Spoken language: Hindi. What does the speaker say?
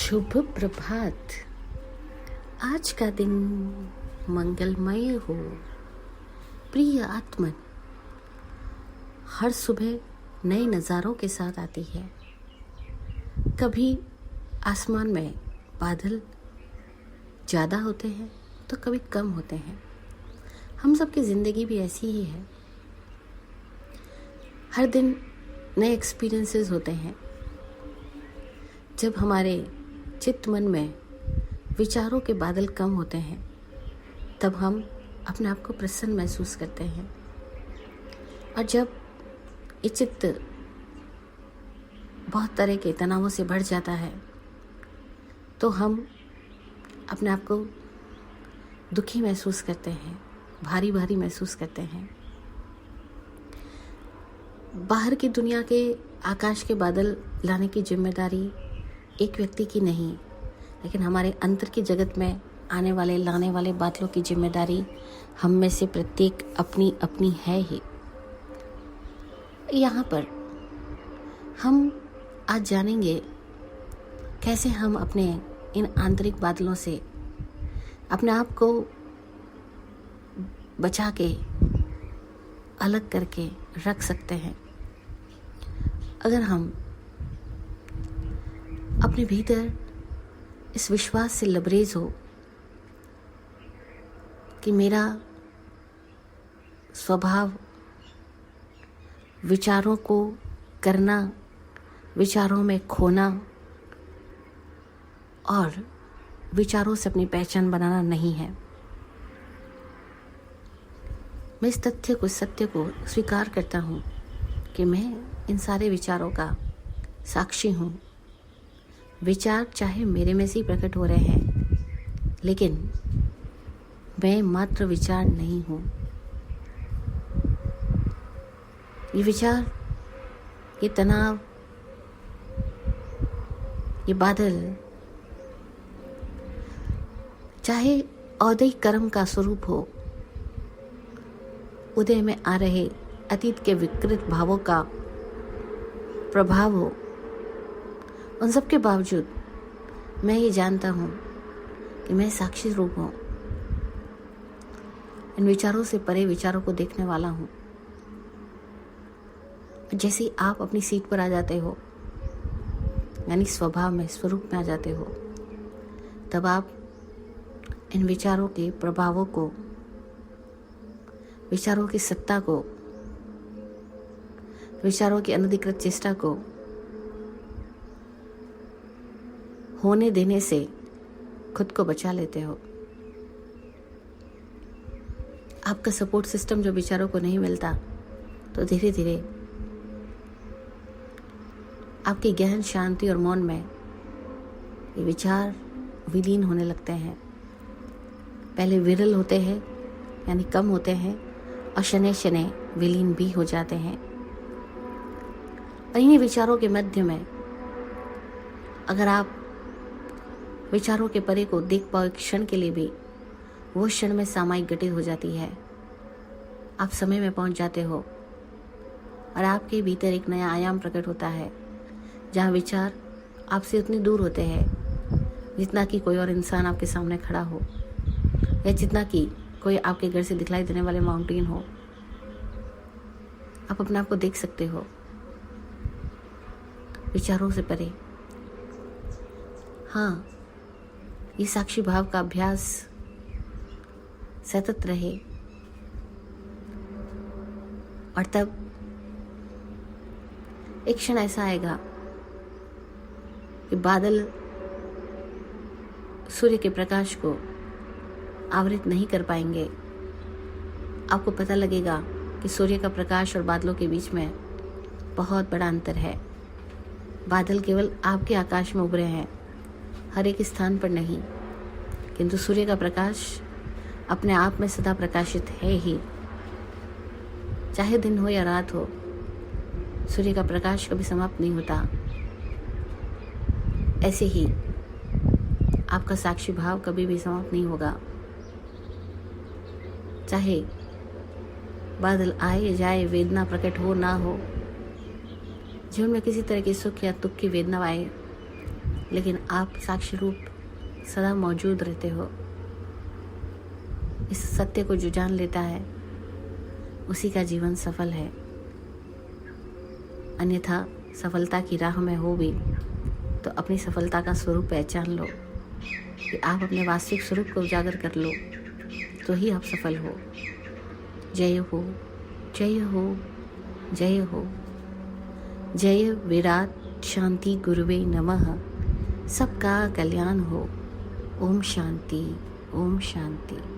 शुभ प्रभात। आज का दिन मंगलमय हो। प्रिय आत्मन, हर सुबह नए नज़ारों के साथ आती है। कभी आसमान में बादल ज़्यादा होते हैं तो कभी कम होते हैं। हम सबकी ज़िंदगी भी ऐसी ही है। हर दिन नए एक्सपीरियंसेस होते हैं। जब हमारे चित्त मन में विचारों के बादल कम होते हैं तब हम अपने आप को प्रसन्न महसूस करते हैं, और जब ये चित्त बहुत तरह के तनावों से भर जाता है तो हम अपने आप को दुखी महसूस करते हैं, भारी भारी महसूस करते हैं। बाहर की दुनिया के आकाश के बादल लाने की जिम्मेदारी एक व्यक्ति की नहीं, लेकिन हमारे अंतर की जगत में आने वाले लाने वाले बादलों की जिम्मेदारी हम में से प्रत्येक अपनी अपनी है ही। यहाँ पर हम आज जानेंगे कैसे हम अपने इन आंतरिक बादलों से अपने आप को बचा के अलग करके रख सकते हैं। अगर हम अपने भीतर इस विश्वास से लबरेज हो कि मेरा स्वभाव विचारों को करना, विचारों में खोना और विचारों से अपनी पहचान बनाना नहीं है। मैं इस सत्य को स्वीकार करता हूँ कि मैं इन सारे विचारों का साक्षी हूँ। विचार चाहे मेरे में से ही प्रकट हो रहे हैं, लेकिन मैं मात्र विचार नहीं हूँ। ये विचार, ये तनाव, ये बादल चाहे औदैहिक कर्म का स्वरूप हो, उदय में आ रहे अतीत के विकृत भावों का प्रभाव हो, उन सब के बावजूद मैं ये जानता हूँ कि मैं साक्षी रूप हूँ। इन विचारों से परे विचारों को देखने वाला हूँ। जैसे ही आप अपनी सीट पर आ जाते हो, यानी स्वभाव में, स्वरूप में आ जाते हो, तब आप इन विचारों के प्रभावों को, विचारों की सत्ता को, विचारों की अनधिकृत चेष्टा को होने देने से खुद को बचा लेते हो। आपका सपोर्ट सिस्टम जो विचारों को नहीं मिलता तो धीरे धीरे आपकी गहन शांति और मौन में ये विचार विलीन होने लगते हैं। पहले विरल होते हैं, यानी कम होते हैं, और शनै शनै विलीन भी हो जाते हैं। और इन्हीं विचारों के मध्य में अगर आप विचारों के परे को देख पाओ एक क्षण के लिए भी, वो क्षण में सामायिक घटित हो जाती है। आप समय में पहुंच जाते हो और आपके भीतर एक नया आयाम प्रकट होता है, जहाँ विचार आपसे उतनी दूर होते हैं जितना कि कोई और इंसान आपके सामने खड़ा हो, या जितना कि कोई आपके घर से दिखलाई देने वाले माउंटेन हो। आप अपने आप को देख सकते हो विचारों से परे। हाँ, ये साक्षी भाव का अभ्यास सतत रहे, और तब एक क्षण ऐसा आएगा कि बादल सूर्य के प्रकाश को आवृत नहीं कर पाएंगे। आपको पता लगेगा कि सूर्य का प्रकाश और बादलों के बीच में बहुत बड़ा अंतर है। बादल केवल आपके आकाश में उभरे हैं, हर एक स्थान पर नहीं, किंतु सूर्य का प्रकाश अपने आप में सदा प्रकाशित है ही। चाहे दिन हो या रात हो, सूर्य का प्रकाश कभी समाप्त नहीं होता। ऐसे ही आपका साक्षी भाव कभी भी समाप्त नहीं होगा। चाहे बादल आए जाए, वेदना प्रकट हो ना हो, जीवन में किसी तरह की सुख या दुख की वेदना आए, लेकिन आप साक्षी रूप सदा मौजूद रहते हो। इस सत्य को जो जान लेता है उसी का जीवन सफल है। अन्यथा सफलता की राह में हो भी तो अपनी सफलता का स्वरूप पहचान लो कि आप अपने वास्तविक स्वरूप को उजागर कर लो तो ही आप सफल हो। जय हो, जय हो, जय हो। जय विराट शांति गुरुवे नमः। सबका कल्याण हो। ओम शांति, ओम शांति।